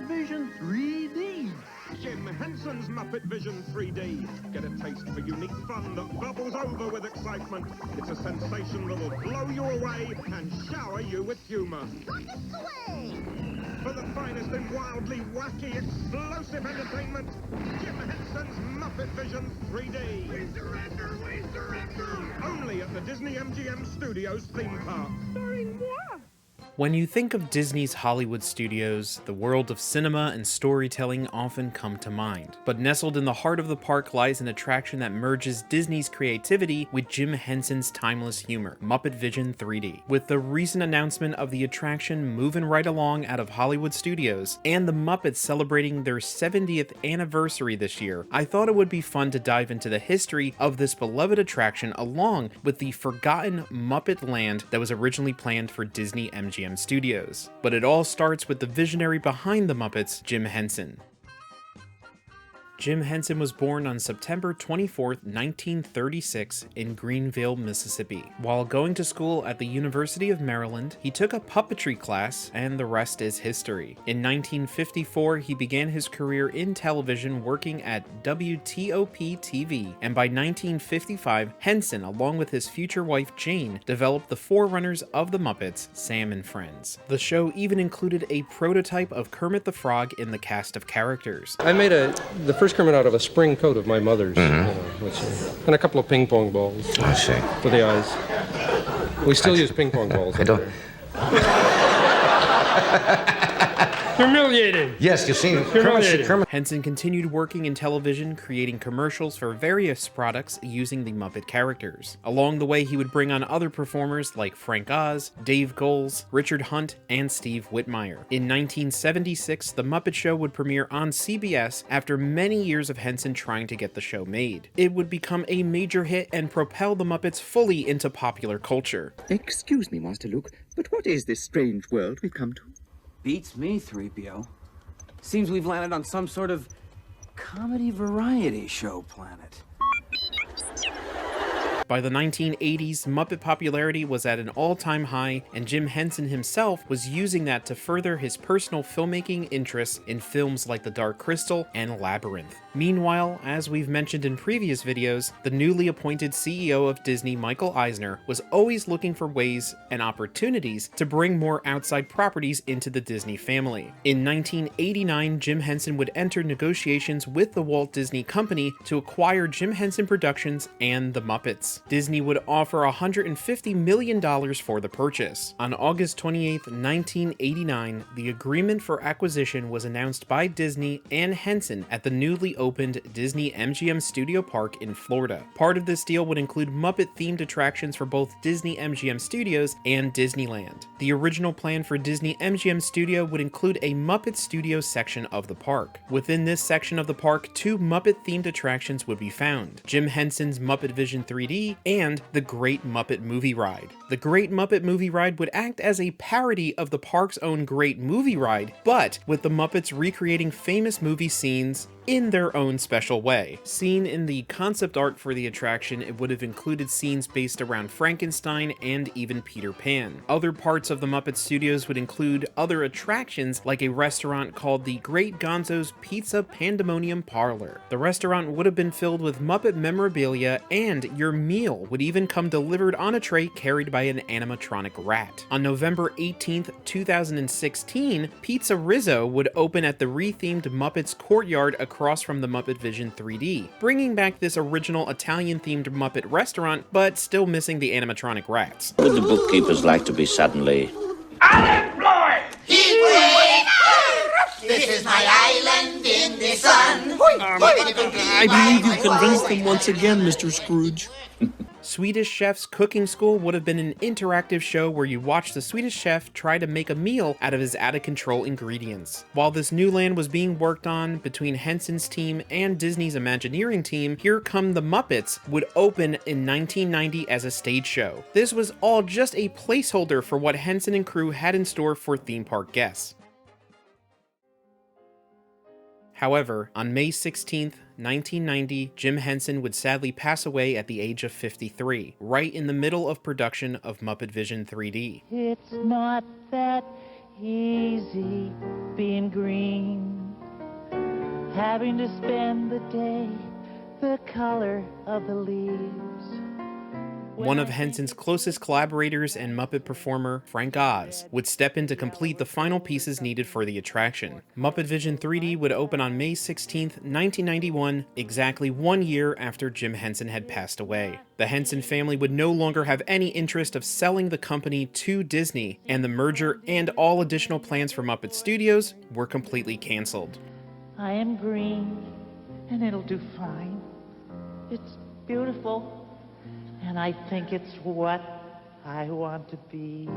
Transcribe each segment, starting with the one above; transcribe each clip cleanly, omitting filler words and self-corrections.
Vision 3D. Jim Henson's Muppet Vision 3D. Get a taste for unique fun that bubbles over with excitement. It's a sensation that'll blow you away and shower you with humor. Rockets away! For the finest in wildly wacky, explosive entertainment, Jim Henson's Muppet Vision 3D. We surrender! We surrender! Only at the Disney MGM Studios theme park. Starring moi! When you think of Disney's Hollywood studios, the world of cinema and storytelling often come to mind. But nestled in the heart of the park lies an attraction that merges Disney's creativity with Jim Henson's timeless humor, Muppet Vision 3D. With the recent announcement of the attraction moving right along out of Hollywood studios, and the Muppets celebrating their 70th anniversary this year, I thought it would be fun to dive into the history of this beloved attraction along with the forgotten Muppet Land that was originally planned for Disney MGM Studios. But it all starts with the visionary behind the Muppets, Jim Henson. Jim Henson was born on September 24, 1936 in Greenville, Mississippi. While going to school at the University of Maryland, he took a puppetry class, and the rest is history. In 1954, he began his career in television working at WTOP-TV, and by 1955, Henson, along with his future wife Jane, developed the forerunners of the Muppets, Sam and Friends. The show even included a prototype of Kermit the Frog in the cast of characters. I made the first Kermit out of a spring coat of my mother's, and a couple of ping pong balls. I see. For the eyes. We still use ping pong balls. I don't. Humiliating. Yes, you see, Kermit. Henson continued working in television, creating commercials for various products using the Muppet characters. Along the way, he would bring on other performers like Frank Oz, Dave Goelz, Richard Hunt, and Steve Whitmire. In 1976, The Muppet Show would premiere on CBS after many years of Henson trying to get the show made. It would become a major hit and propel the Muppets fully into popular culture. Excuse me, Master Luke, but what is this strange world we've come to? Beats me, 3PO. Seems we've landed on some sort of comedy variety show planet. By the 1980s, Muppet popularity was at an all-time high, and Jim Henson himself was using that to further his personal filmmaking interests in films like The Dark Crystal and Labyrinth. Meanwhile, as we've mentioned in previous videos, the newly appointed CEO of Disney, Michael Eisner, was always looking for ways and opportunities to bring more outside properties into the Disney family. In 1989, Jim Henson would enter negotiations with the Walt Disney Company to acquire Jim Henson Productions and the Muppets. Disney would offer $150 million for the purchase. On August 28, 1989, the agreement for acquisition was announced by Disney and Henson at the newly opened Disney MGM Studio Park in Florida. Part of this deal would include Muppet-themed attractions for both Disney MGM Studios and Disneyland. The original plan for Disney MGM Studio would include a Muppet Studio section of the park. Within this section of the park, two Muppet-themed attractions would be found: Jim Henson's Muppet Vision 3D and the Great Muppet Movie Ride. The Great Muppet Movie Ride would act as a parody of the park's own Great Movie Ride, but with the Muppets recreating famous movie scenes in their own special way. Seen in the concept art for the attraction, it would have included scenes based around Frankenstein and even Peter Pan. Other parts of the Muppet Studios would include other attractions like a restaurant called the Great Gonzo's Pizza Pandemonium Parlor. The restaurant would have been filled with Muppet memorabilia, and your meal would even come delivered on a tray carried by an animatronic rat. On November 18th, 2016, Pizza Rizzo would open at the rethemed Muppets Courtyard across from the Muppet Vision 3D, bringing back this original Italian-themed Muppet restaurant, but still missing the animatronic rats. Would the bookkeepers like to be suddenly Unemployed! This is my island in the sun. I believe you've convinced them once again, Mr. Scrooge. Swedish Chef's Cooking School would have been an interactive show where you watch the Swedish chef try to make a meal out of his out-of-control ingredients. While this new land was being worked on between Henson's team and Disney's Imagineering team, Here Come the Muppets would open in 1990 as a stage show. This was all just a placeholder for what Henson and crew had in store for theme park guests. However, on May 16th, 1990, Jim Henson would sadly pass away at the age of 53, right in the middle of production of Muppet Vision 3D. It's not that Easy being green, having to spend the day the color of the leaves. One of Henson's closest collaborators and Muppet performer, Frank Oz, would step in to complete the final pieces needed for the attraction. Muppet Vision 3D would open on May 16, 1991, exactly 1 year after Jim Henson had passed away. The Henson family would no longer have any interest of selling the company to Disney, and the merger and all additional plans for Muppet Studios were completely canceled. I am green, and it'll do fine. It's beautiful. And I think it's what I want to be.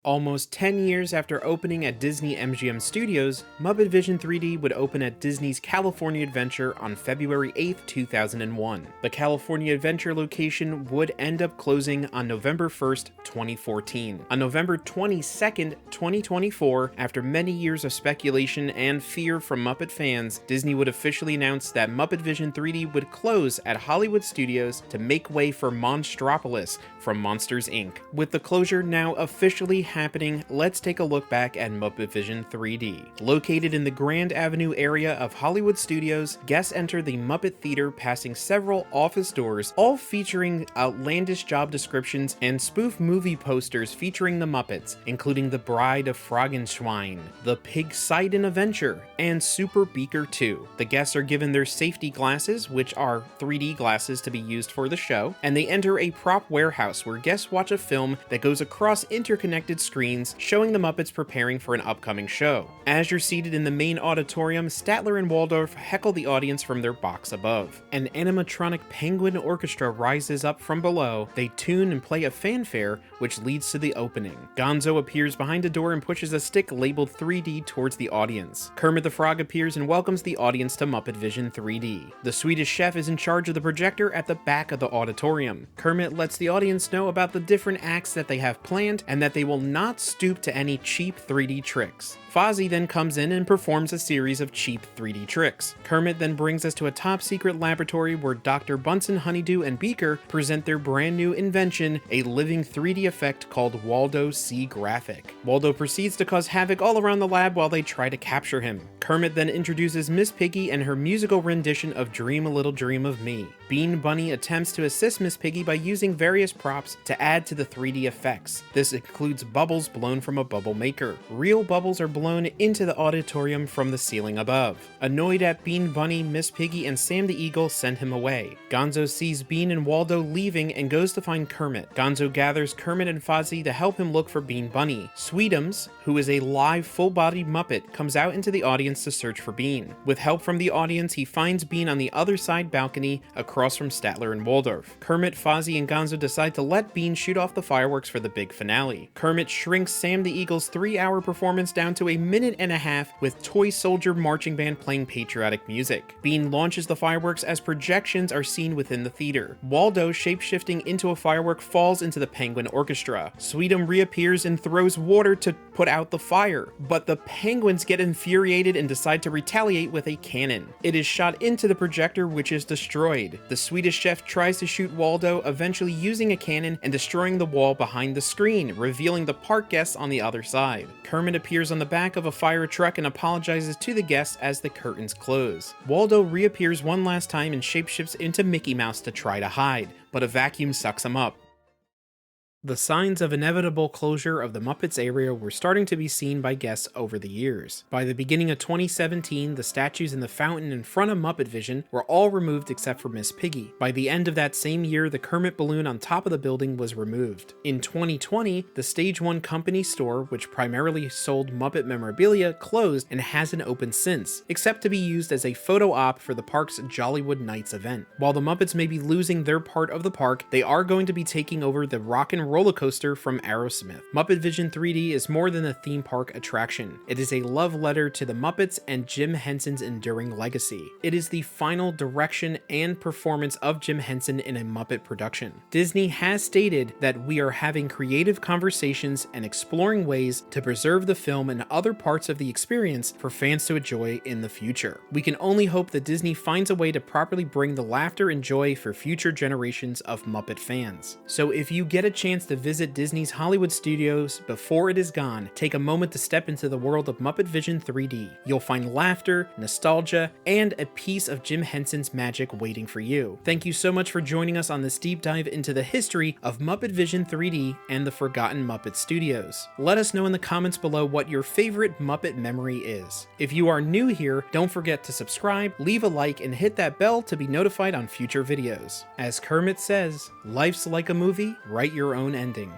Almost 10 years after opening at Disney MGM Studios, Muppet Vision 3D would open at Disney's California Adventure on February 8, 2001. The California Adventure location would end up closing on November 1st, 2014. On November 22nd, 2024, after many years of speculation and fear from Muppet fans, Disney would officially announce that Muppet Vision 3D would close at Hollywood Studios to make way for Monstropolis from Monsters, Inc. With the closure now officially happening, let's take a look back at Muppet Vision 3D. Located in the Grand Avenue area of Hollywood Studios, guests enter the Muppet Theater passing several office doors, all featuring outlandish job descriptions and spoof movie posters featuring the Muppets, including The Bride of Frankenschwein, The Pig-Sidon Adventure, and Super Beaker 2. The guests are given their safety glasses, which are 3D glasses to be used for the show, and they enter a prop warehouse where guests watch a film that goes across interconnected screens showing the Muppets preparing for an upcoming show. As you're seated in the main auditorium, Statler and Waldorf heckle the audience from their box above. An animatronic penguin orchestra rises up from below. They tune and play a fanfare, which leads to the opening. Gonzo appears behind a door and pushes a stick labeled 3D towards the audience. Kermit the Frog appears and welcomes the audience to Muppet Vision 3D. The Swedish chef is in charge of the projector at the back of the auditorium. Kermit lets the audience know about the different acts that they have planned and that they will not stoop to any cheap 3D tricks. Fozzie then comes in and performs a series of cheap 3D tricks. Kermit then brings us to a top-secret laboratory where Dr. Bunsen, Honeydew, and Beaker present their brand new invention, a living 3D effect called Waldo C Graphic. Waldo proceeds to cause havoc all around the lab while they try to capture him. Kermit then introduces Miss Piggy and her musical rendition of Dream a Little Dream of Me. Bean Bunny attempts to assist Miss Piggy by using various props to add to the 3D effects. This includes bubbles blown from a bubble maker. Real bubbles are blown into the auditorium from the ceiling above. Annoyed at Bean Bunny, Miss Piggy, and Sam the Eagle send him away. Gonzo sees Bean and Waldo leaving and goes to find Kermit. Gonzo gathers Kermit and Fozzie to help him look for Bean Bunny. Sweetums, who is a live full-bodied Muppet, comes out into the audience to search for Bean. With help from the audience, he finds Bean on the other side balcony across from Statler and Waldorf. Kermit, Fozzie, and Gonzo decide to let Bean shoot off the fireworks for the big finale. Kermit shrinks Sam the Eagle's 3-hour performance down to a minute and a half with Toy Soldier Marching Band playing patriotic music. Bean launches the fireworks as projections are seen within the theater. Waldo, shapeshifting into a firework, falls into the Penguin Orchestra. Sweetum reappears and throws water to put out the fire, but the penguins get infuriated and decide to retaliate with a cannon. It is shot into the projector, which is destroyed. The Swedish chef tries to shoot Waldo, eventually using a cannon and destroying the wall behind the screen, revealing the park guests on the other side. Kermit appears on the back of a fire truck and apologizes to the guests as the curtains close. Waldo reappears one last time and shapeshifts into Mickey Mouse to try to hide, but a vacuum sucks him up. The signs of inevitable closure of the Muppets area were starting to be seen by guests over the years. By the beginning of 2017, the statues in the fountain in front of Muppet Vision were all removed except for Miss Piggy. By the end of that same year, the Kermit balloon on top of the building was removed. In 2020, the Stage 1 company store, which primarily sold Muppet memorabilia, closed and hasn't opened since, except to be used as a photo op for the park's Jollywood Nights event. While the Muppets may be losing their part of the park, they are going to be taking over the Rock and roller coaster from Aerosmith. Muppet Vision 3D is more than a theme park attraction. It is a love letter to the Muppets and Jim Henson's enduring legacy. It is the final direction and performance of Jim Henson in a Muppet production. Disney has stated that we are having creative conversations and exploring ways to preserve the film and other parts of the experience for fans to enjoy in the future. We can only hope that Disney finds a way to properly bring the laughter and joy for future generations of Muppet fans. So if you get a chance to visit Disney's Hollywood studios before it is gone, take a moment to step into the world of Muppet Vision 3D. You'll find laughter, nostalgia, and a piece of Jim Henson's magic waiting for you. Thank you so much for joining us on this deep dive into the history of Muppet Vision 3D and the Forgotten Muppet Studios. Let us know in the comments below what your favorite Muppet memory is. If you are new here, don't forget to subscribe, leave a like, and hit that bell to be notified on future videos. As Kermit says, life's like a movie, write your own ending.